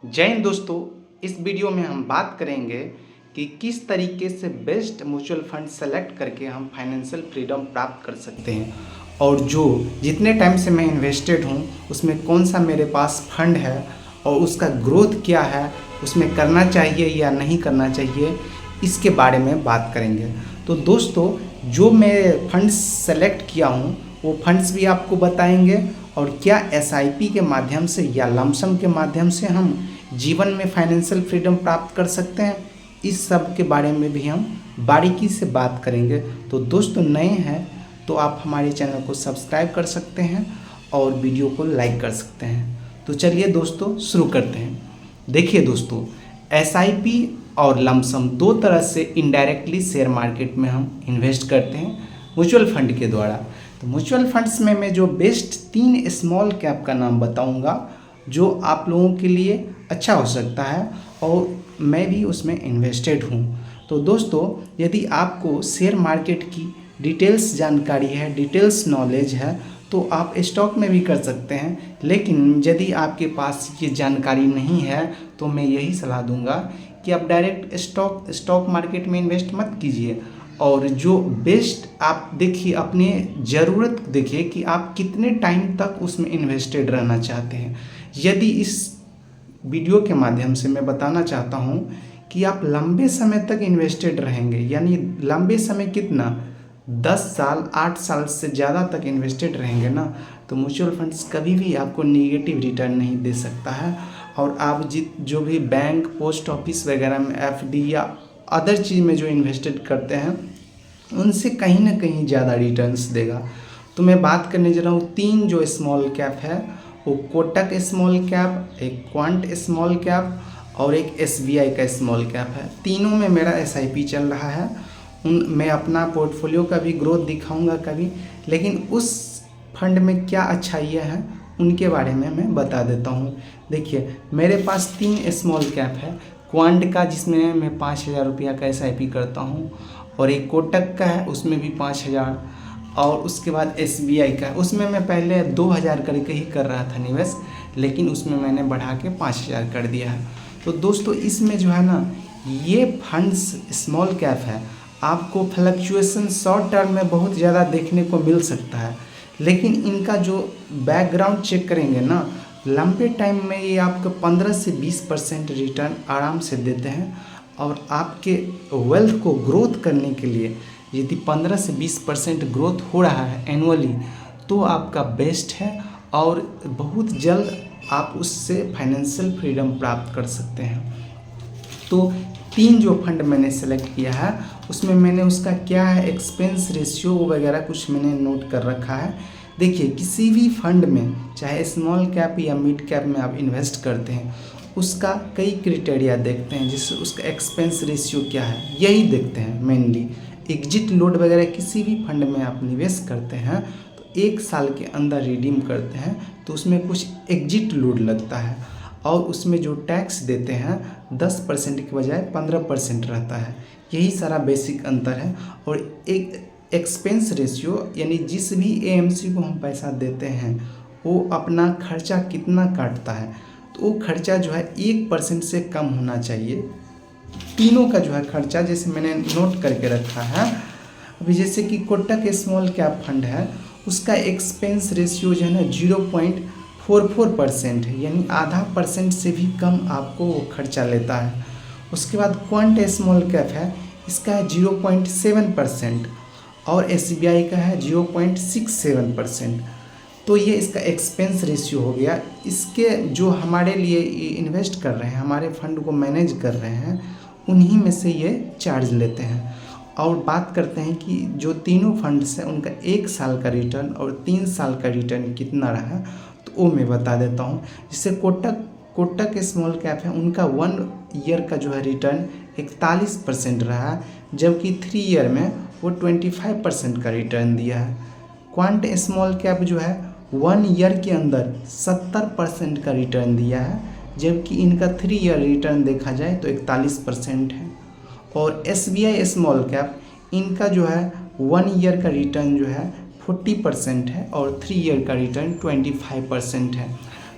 जय हिंद दोस्तों। इस वीडियो में हम बात करेंगे कि किस तरीके से बेस्ट म्यूचुअल फंड सेलेक्ट करके हम फाइनेंशियल फ्रीडम प्राप्त कर सकते हैं और जो जितने टाइम से मैं इन्वेस्टेड हूँ उसमें कौन सा मेरे पास फंड है और उसका ग्रोथ क्या है, उसमें करना चाहिए या नहीं करना चाहिए, इसके बारे में बात करेंगे। तो दोस्तों, जो मैं फंड्स सेलेक्ट किया हूँ वो फंड्स भी आपको बताएंगे और क्या एसआईपी के माध्यम से या लमसम के माध्यम से हम जीवन में फाइनेंशियल फ्रीडम प्राप्त कर सकते हैं, इस सब के बारे में भी हम बारीकी से बात करेंगे। तो दोस्तों, नए हैं तो आप हमारे चैनल को सब्सक्राइब कर सकते हैं और वीडियो को लाइक कर सकते हैं। तो चलिए दोस्तों, शुरू करते हैं। देखिए दोस्तों, एसआईपी और लमसम दो तरह से इनडायरेक्टली शेयर मार्केट में हम इन्वेस्ट करते हैं म्यूचुअल फंड के द्वारा। तो म्यूचुअल फंड्स में मैं जो बेस्ट 3 स्मॉल कैप का नाम बताऊंगा जो आप लोगों के लिए अच्छा हो सकता है और मैं भी उसमें इन्वेस्टेड हूं। तो दोस्तों, यदि आपको शेयर मार्केट की डिटेल्स जानकारी है, डिटेल्स नॉलेज है, तो आप स्टॉक में भी कर सकते हैं। लेकिन यदि आपके पास ये जानकारी नहीं है तो मैं यही सलाह दूंगा कि आप डायरेक्ट स्टॉक मार्केट में इन्वेस्ट मत कीजिए और जो बेस्ट आप देखिए, अपने ज़रूरत देखिए कि आप कितने टाइम तक उसमें इन्वेस्टेड रहना चाहते हैं। यदि इस वीडियो के माध्यम से मैं बताना चाहता हूं कि आप लंबे समय तक इन्वेस्टेड रहेंगे, यानी लंबे समय कितना, 10 साल 8 साल से ज़्यादा तक इन्वेस्टेड रहेंगे ना, तो म्यूचुअल फंड्स कभी भी आपको निगेटिव रिटर्न नहीं दे सकता है। और आप जो भी बैंक, पोस्ट ऑफिस वगैरह में एफडी या अदर चीज़ में जो इन्वेस्टेड करते हैं उनसे कहीं ना कहीं ज़्यादा रिटर्न्स देगा। तो मैं बात करने जा रहा हूँ 3 जो स्मॉल कैप है, वो कोटक स्मॉल कैप, एक क्वांट स्मॉल कैप और एक एसबीआई का स्मॉल कैप है। तीनों में मेरा एसआईपी चल रहा है। मैं अपना पोर्टफोलियो का भी ग्रोथ दिखाऊंगा कभी, लेकिन उस फंड में क्या अच्छाइयाँ हैं उनके बारे में मैं बता देता हूँ। देखिए, मेरे पास 3 स्मॉल कैप है। क्वांट का, जिसमें मैं 5,000 रुपया का एसआईपी करता हूँ, और एक कोटक का है उसमें भी 5,000, और उसके बाद एसबीआई का, उसमें मैं पहले 2,000 करके ही कर रहा था निवेश, लेकिन उसमें मैंने बढ़ा के 5,000 कर दिया है। तो दोस्तों, इसमें जो है ना, ये फंड्स स्मॉल कैप है, आपको फ्लक्चुएसन शॉर्ट टर्म में बहुत ज़्यादा देखने को मिल सकता है, लेकिन इनका जो बैकग्राउंड चेक करेंगे ना, लंबे टाइम में ये आपको 15 से 20% रिटर्न आराम से देते हैं। और आपके वेल्थ को ग्रोथ करने के लिए यदि 15 से 20% ग्रोथ हो रहा है एनुअली, तो आपका बेस्ट है और बहुत जल्द आप उससे फाइनेंशियल फ्रीडम प्राप्त कर सकते हैं। तो 3 जो फंड मैंने सेलेक्ट किया है उसमें मैंने उसका क्या है, एक्सपेंस रेशियो वगैरह कुछ मैंने नोट कर रखा है। देखिए, किसी भी फंड में, चाहे स्मॉल कैप या मिड कैप में आप इन्वेस्ट करते हैं, उसका कई क्राइटेरिया देखते हैं, जिससे उसका एक्सपेंस रेशियो क्या है यही देखते हैं मेनली। एग्जिट लोड वगैरह किसी भी फंड में आप निवेश करते हैं तो 1 साल के अंदर रिडीम करते हैं तो उसमें कुछ एग्जिट लोड लगता है और उसमें जो टैक्स देते हैं 10% के बजाय 15% रहता है। यही सारा बेसिक अंतर है। और एक एक्सपेंस रेशियो, यानी जिस भी एएमसी को हम पैसा देते हैं वो अपना खर्चा कितना काटता है, तो वो खर्चा जो है 1% से कम होना चाहिए। तीनों का जो है खर्चा, जैसे मैंने नोट करके रखा है अभी, जैसे कि कोटक स्मॉल कैप फंड है, उसका एक्सपेंस रेशियो जो है ना 0.44% है, यानी आधा % से भी कम आपको वो खर्चा लेता है। उसके बाद क्वांट स्मॉल कैप है, इसका है 0.7% और एसबीआई का है 0.67%। तो ये इसका एक्सपेंस रेशियो हो गया। इसके जो हमारे लिए इन्वेस्ट कर रहे हैं, हमारे फंड को मैनेज कर रहे हैं, उन्हीं में से ये चार्ज लेते हैं। और बात करते हैं कि जो तीनों फंड्स हैं उनका 1 साल का रिटर्न और 3 साल का रिटर्न कितना रहा, तो वो मैं बता देता हूँ। जैसे कोटक स्मॉल कैप है, उनका 1 ईयर का जो है रिटर्न 41% रहा, जबकि 3 ईयर में वो 25% का रिटर्न दिया है। क्वांट स्मॉल कैप जो है 1 ईयर के अंदर 70% का रिटर्न दिया है, जबकि इनका 3 ईयर रिटर्न देखा जाए तो 41% है। और एसबीआई स्मॉल कैप, इनका जो है 1 ईयर का रिटर्न जो है 40% है और 3 ईयर का रिटर्न 25% है।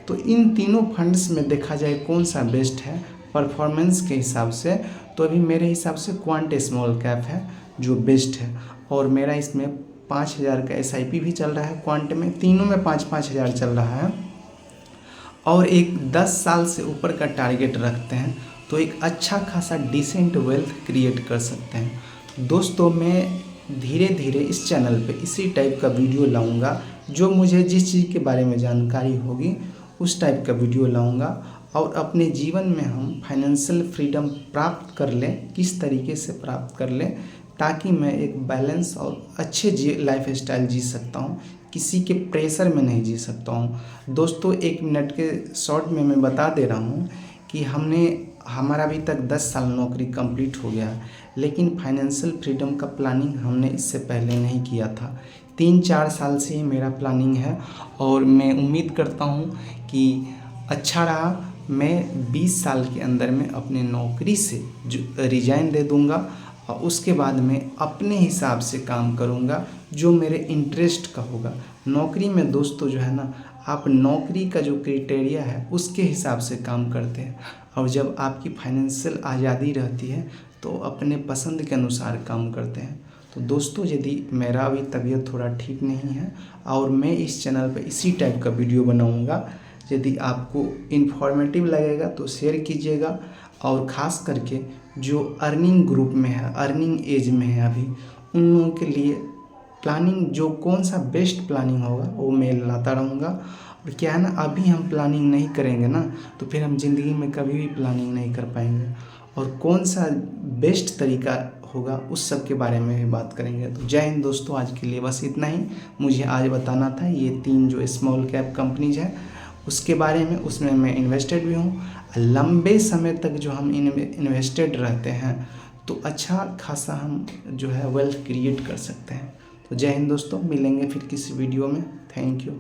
तो इन तीनों फंड्स में देखा जाए कौन सा बेस्ट है परफॉर्मेंस के हिसाब से, तो अभी मेरे हिसाब से क्वांट स्मॉल कैप है जो बेस्ट है। और मेरा इसमें 5,000 का SIP भी चल रहा है क्वांट में, तीनों में 5-5 हज़ार चल रहा है। और एक 10 साल से ऊपर का टारगेट रखते हैं तो एक अच्छा खासा डिसेंट वेल्थ क्रिएट कर सकते हैं। दोस्तों मैं धीरे धीरे इस चैनल पे इसी टाइप का वीडियो लाऊंगा, जो मुझे जिस चीज़ के बारे में जानकारी होगी उस टाइप का वीडियो लाऊंगा, और अपने जीवन में हम फाइनेंशियल फ्रीडम प्राप्त कर लें, किस तरीके से प्राप्त कर लें ताकि मैं एक बैलेंस और अच्छे लाइफ स्टाइल जी सकता हूँ, किसी के प्रेशर में नहीं जी सकता हूँ। दोस्तों 1 मिनट के शॉर्ट में मैं बता दे रहा हूँ कि हमारा अभी तक 10 साल नौकरी कंप्लीट हो गया, लेकिन फाइनेंशियल फ्रीडम का प्लानिंग हमने इससे पहले नहीं किया था। 3-4 साल से ही मेरा प्लानिंग है और मैं उम्मीद करता हूँ कि अच्छा रहा। मैं 20 साल के अंदर में अपने नौकरी से जो रिजाइन दे दूँगा और उसके बाद मैं अपने हिसाब से काम करूँगा जो मेरे इंटरेस्ट का होगा। नौकरी में दोस्तों जो है ना, आप नौकरी का जो क्राइटेरिया है उसके हिसाब से काम करते हैं, और जब आपकी फाइनेंशियल आज़ादी रहती है तो अपने पसंद के अनुसार काम करते हैं। तो दोस्तों यदि मेरा अभी तबीयत थोड़ा ठीक नहीं है और मैं इस चैनल पर इसी टाइप का वीडियो बनाऊँगा, यदि आपको इन्फॉर्मेटिव लगेगा तो शेयर कीजिएगा। और ख़ास करके जो अर्निंग ग्रुप में है, अर्निंग एज में है अभी, उन लोगों के लिए प्लानिंग जो कौन सा बेस्ट प्लानिंग होगा वो मैं लाता रहूँगा। और क्या है ना, अभी हम प्लानिंग नहीं करेंगे ना तो फिर हम ज़िंदगी में कभी भी प्लानिंग नहीं कर पाएंगे, और कौन सा बेस्ट तरीका होगा उस सब के बारे में भी बात करेंगे। तो जय हिंद दोस्तों, आज के लिए बस इतना ही मुझे आज बताना था। ये 3 जो स्मॉल कैप कंपनीज है उसके बारे में, उसमें मैं इन्वेस्टेड भी हूँ। लंबे समय तक जो हम इन्वेस्टेड रहते हैं तो अच्छा खासा हम जो है वेल्थ क्रिएट कर सकते हैं। तो जय हिंद दोस्तों, मिलेंगे फिर किसी वीडियो में। Thank you.